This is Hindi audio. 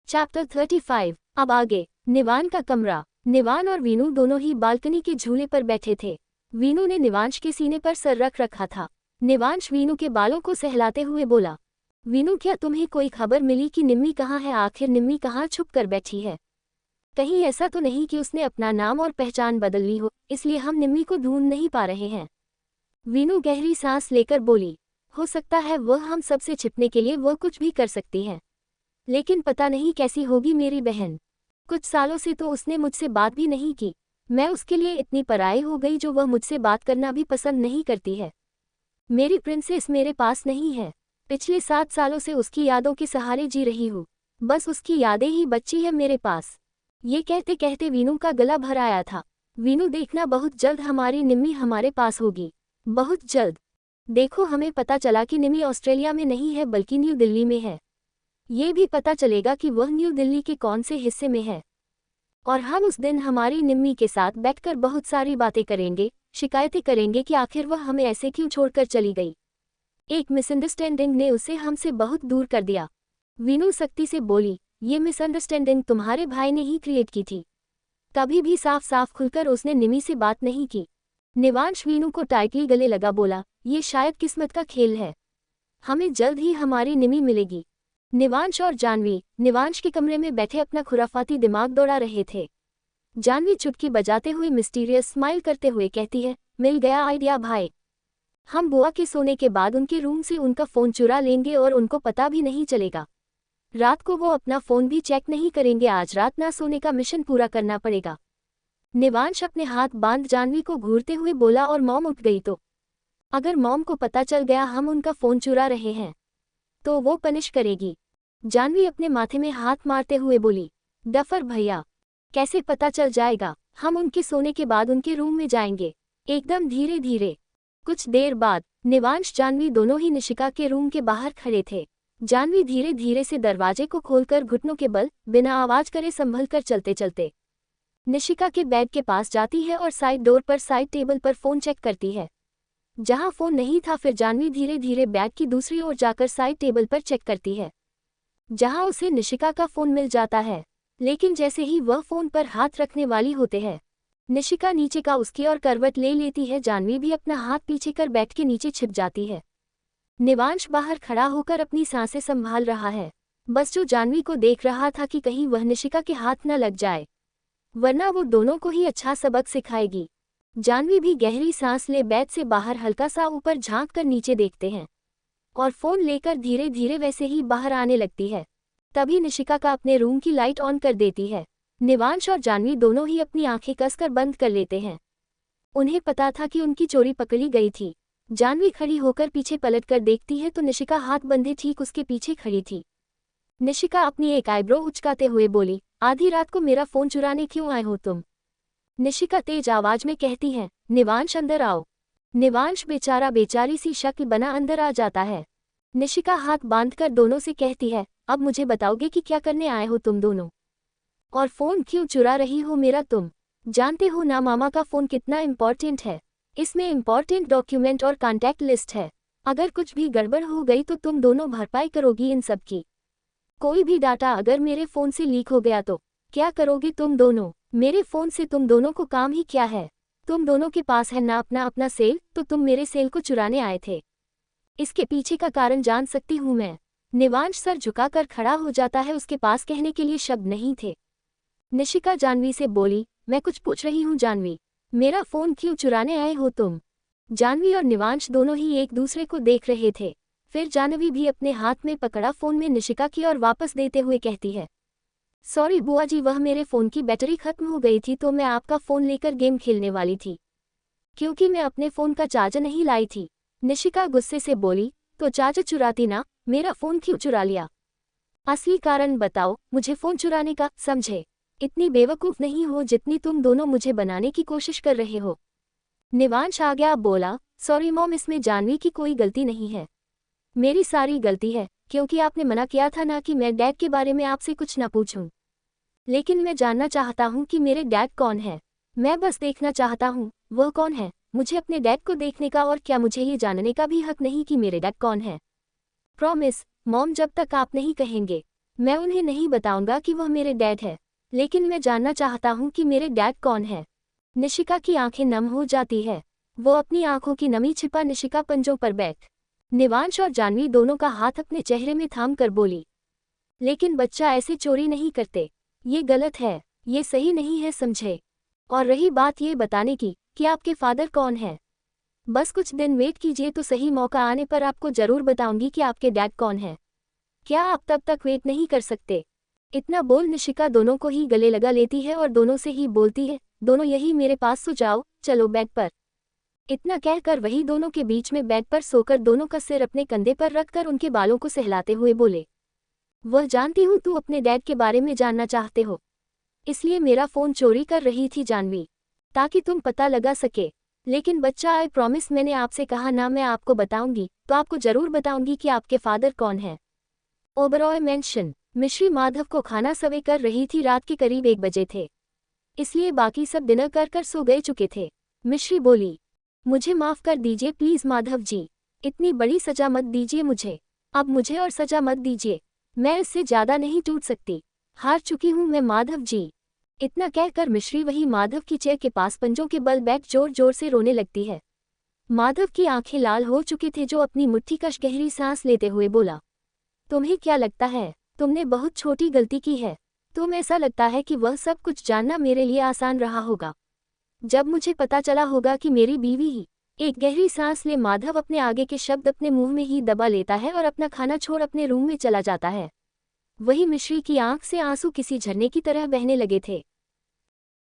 चैप्टर 35। अब आगे। निवान का कमरा। निवान और वीनू दोनों ही बालकनी के झूले पर बैठे थे। वीनू ने निवांश के सीने पर सर रख रखा था। निवांश वीनू के बालों को सहलाते हुए बोला, वीनू क्या तुम्हें कोई खबर मिली कि निम्मी कहाँ है? आखिर निम्मी कहाँ छुप कर बैठी है? कहीं ऐसा तो नहीं कि उसने अपना नाम और पहचान बदल ली हो, इसलिए हम निम्मी को ढूंढ नहीं पा रहे हैं। वीनू गहरी सांस लेकर बोली, हो सकता है वह हम सबसे छिपने के लिए वह कुछ भी कर सकती है, लेकिन पता नहीं कैसी होगी मेरी बहन। कुछ सालों से तो उसने मुझसे बात भी नहीं की। मैं उसके लिए इतनी पराई हो गई जो वह मुझसे बात करना भी पसंद नहीं करती है। मेरी प्रिंसेस मेरे पास नहीं है। पिछले 7 सालों से उसकी यादों के सहारे जी रही हूँ। बस उसकी यादें ही बची है मेरे पास। ये कहते कहते वीनू का गला भर आया था। वीनू देखना बहुत जल्द हमारी निम्मी हमारे पास होगी, बहुत जल्द। देखो हमें पता चला कि निम्मी ऑस्ट्रेलिया में नहीं है बल्कि न्यू दिल्ली में है। ये भी पता चलेगा कि वह न्यू दिल्ली के कौन से हिस्से में है। और हम उस दिन हमारी निम्मी के साथ बैठकर बहुत सारी बातें करेंगे, शिकायतें करेंगे कि आखिर वह हमें ऐसे क्यों छोड़कर चली गई। एक मिसअंडरस्टैंडिंग ने उसे हमसे बहुत दूर कर दिया। वीनू सख्ती से बोली, ये मिसअंडरस्टैंडिंग तुम्हारे भाई ने ही क्रिएट की थी। कभी भी साफ साफ खुलकर उसने निम्मी से बात नहीं की। निवांश वीनू को टाइटली गले लगा बोला, ये शायद किस्मत का खेल है। हमें जल्द ही हमारी निम्मी मिलेगी। निवांश और जानवी निवांश के कमरे में बैठे अपना खुराफाती दिमाग दौड़ा रहे थे। जानवी चुटकी बजाते हुए मिस्टीरियस स्माइल करते हुए कहती है, मिल गया आइडिया भाई। हम बुआ के सोने के बाद उनके रूम से उनका फ़ोन चुरा लेंगे और उनको पता भी नहीं चलेगा। रात को वो अपना फ़ोन भी चेक नहीं करेंगे। आज रात ना सोने का मिशन पूरा करना पड़ेगा। निवांश अपने हाथ बांध जानवी को घूरते हुए बोला, और मॉम उठ गई तो? अगर मॉम को पता चल गया हम उनका फ़ोन चुरा रहे हैं तो वो पनिश करेगी। जानवी अपने माथे में हाथ मारते हुए बोली, डफर भैया, कैसे पता चल जाएगा? हम उनके सोने के बाद उनके रूम में जाएंगे, एकदम धीरे धीरे। कुछ देर बाद निवांश जानवी दोनों ही निशिका के रूम के बाहर खड़े थे। जानवी धीरे धीरे से दरवाजे को खोलकर घुटनों के बल बिना आवाज करे संभल कर चलते चलते निशिका के बेड के पास जाती है और साइड डोर पर साइड टेबल पर फ़ोन चेक करती है। जहां फ़ोन नहीं था फिर जानवी धीरे धीरे बैग की दूसरी ओर जाकर साइड टेबल पर चेक करती है, जहां उसे निशिका का फ़ोन मिल जाता है। लेकिन जैसे ही वह फ़ोन पर हाथ रखने वाली होते हैं, निशिका नीचे का उसकी और करवट ले लेती है। जानवी भी अपना हाथ पीछे कर बेड के नीचे छिप जाती है। निवांश बाहर खड़ा होकर अपनी सांसें संभाल रहा है। बस जो जानवी को देख रहा था कि कहीं वह निशिका के हाथ न लग जाए, वरना वो दोनों को ही अच्छा सबक सिखाएगी। जानवी भी गहरी सांस ले बेड से बाहर हल्का सा ऊपर झांक कर नीचे देखते हैं और फ़ोन लेकर धीरे धीरे वैसे ही बाहर आने लगती है। तभी निशिका का अपने रूम की लाइट ऑन कर देती है। निवांश और जानवी दोनों ही अपनी आंखें कसकर बंद कर लेते हैं। उन्हें पता था कि उनकी चोरी पकड़ी गई थी। जानवी खड़ी होकर पीछे पलटकर देखती है तो निशिका हाथ बंधे ठीक उसके पीछे खड़ी थी। निशिका अपनी एक आईब्रो उचकाते हुए बोली, आधी रात को मेरा फ़ोन चुराने क्यों आए हो तुम? निशिका तेज आवाज में कहती है, निवांश अंदर आओ। निवांश बेचारा बेचारी सी शक्ल बना अंदर आ जाता है। निशिका हाथ बांधकर दोनों से कहती है, अब मुझे बताओगे कि क्या करने आए हो तुम दोनों? और फ़ोन क्यों चुरा रही हो मेरा तुम? जानते हो ना मामा का फ़ोन कितना इम्पॉर्टेंट है। इसमें इम्पॉर्टेंट डॉक्यूमेंट और कॉन्टैक्ट लिस्ट है। अगर कुछ भी गड़बड़ हो गई तो तुम दोनों भरपाई करोगी इन सब की। कोई भी डाटा अगर मेरे फ़ोन से लीक हो गया तो क्या करोगे तुम दोनों? मेरे फ़ोन से तुम दोनों को काम ही क्या है? तुम दोनों के पास है ना अपना सेल, तो तुम मेरे सेल को चुराने आए थे। इसके पीछे का कारण जान सकती हूँ मैं। निवांश सर झुकाकर खड़ा हो जाता है, उसके पास कहने के लिए शब्द नहीं थे। निशिका जानवी से बोली, मैं कुछ पूछ रही हूँ जानवी, मेरा फ़ोन क्यों चुराने आए हो तुम? जानवी और निवांश दोनों ही एक दूसरे को देख रहे थे। फिर जानवी भी अपने हाथ में पकड़ा फ़ोन में निशिका की ओर वापस देते हुए कहती है, सॉरी बुआ जी, वह मेरे फ़ोन की बैटरी खत्म हो गई थी तो मैं आपका फ़ोन लेकर गेम खेलने वाली थी, क्योंकि मैं अपने फ़ोन का चार्जर नहीं लाई थी। निशिका गुस्से से बोली, तो चार्जर चुराती ना, मेरा फ़ोन क्यों चुरा लिया? असली कारण बताओ मुझे फ़ोन चुराने का, समझे? इतनी बेवकूफ़ नहीं हो जितनी तुम दोनों मुझे बनाने की कोशिश कर रहे हो। निवांश आ गया, बोला, सॉरी मॉम, इसमें जानवी की कोई गलती नहीं है, मेरी सारी गलती है, क्योंकि आपने मना किया था ना कि मैं डैड के बारे में आपसे कुछ ना पूछूं। लेकिन मैं जानना चाहता हूँ कि मेरे डैड कौन है। मैं बस देखना चाहता हूँ वह कौन है। मुझे अपने डैड को देखने का और क्या मुझे ये जानने का भी हक नहीं कि मेरे डैड कौन है? प्रॉमिस मॉम, जब तक आप नहीं कहेंगे मैं उन्हें नहीं बताऊंगा कि वह मेरे डैड है, लेकिन मैं जानना चाहता हूँ कि मेरे डैड कौन है। निशिका की आंखें नम हो जाती है। वो अपनी आंखों की नमी छिपा निशिका पंजों पर बैठ निवांश और जानवी दोनों का हाथ अपने चेहरे में थाम कर बोली, लेकिन बच्चा ऐसे चोरी नहीं करते, ये गलत है, ये सही नहीं है, समझे। और रही बात ये बताने की कि आपके फादर कौन है, बस कुछ दिन वेट कीजिए तो सही मौका आने पर आपको जरूर बताऊंगी कि आपके डैड कौन है। क्या आप तब तक वेट नहीं कर सकते? इतना बोल निशिका दोनों को ही गले लगा लेती है और दोनों से ही बोलती है, दोनों यही मेरे पास सो जाओ, चलो बेड पर। इतना कहकर वही दोनों के बीच में बेड पर सोकर दोनों का सिर अपने कंधे पर रखकर उनके बालों को सहलाते हुए बोले, वह जानती हूँ तू अपने डैड के बारे में जानना चाहते हो, इसलिए मेरा फोन चोरी कर रही थी जानवी, ताकि तुम पता लगा सके। लेकिन बच्चा, आई प्रॉमिस, मैंने आपसे कहा ना मैं आपको बताऊंगी तो आपको जरूर बताऊंगी कि आपके फादर कौन है। ओबरॉय मेंशन। मिश्री माधव को खाना सर्व कर रही थी। रात के करीब 1 बजे थे, इसलिए बाकी सब डिनर कर सो गए चुके थे। मिश्री बोली, मुझे माफ कर दीजिए प्लीज माधव जी, इतनी बड़ी सजा मत दीजिए मुझे, अब मुझे और सजा मत दीजिए, मैं इससे ज्यादा नहीं टूट सकती, हार चुकी हूँ मैं माधव जी। इतना कहकर मिश्री वही माधव की चेयर के पास पंजों के बल बैठ जोर जोर से रोने लगती है। माधव की आंखें लाल हो चुकी थी, जो अपनी मुट्ठी कश गहरी सांस लेते हुए बोला, तुम्हें क्या लगता है तुमने बहुत छोटी गलती की है? तुम ऐसा लगता है कि वह सब कुछ जानना मेरे लिए आसान रहा होगा, जब मुझे पता चला होगा कि मेरी बीवी ही। एक गहरी सांस ले माधव अपने आगे के शब्द अपने मुंह में ही दबा लेता है और अपना खाना छोड़ अपने रूम में चला जाता है। वही मिश्री की आंख से आंसू किसी झरने की तरह बहने लगे थे।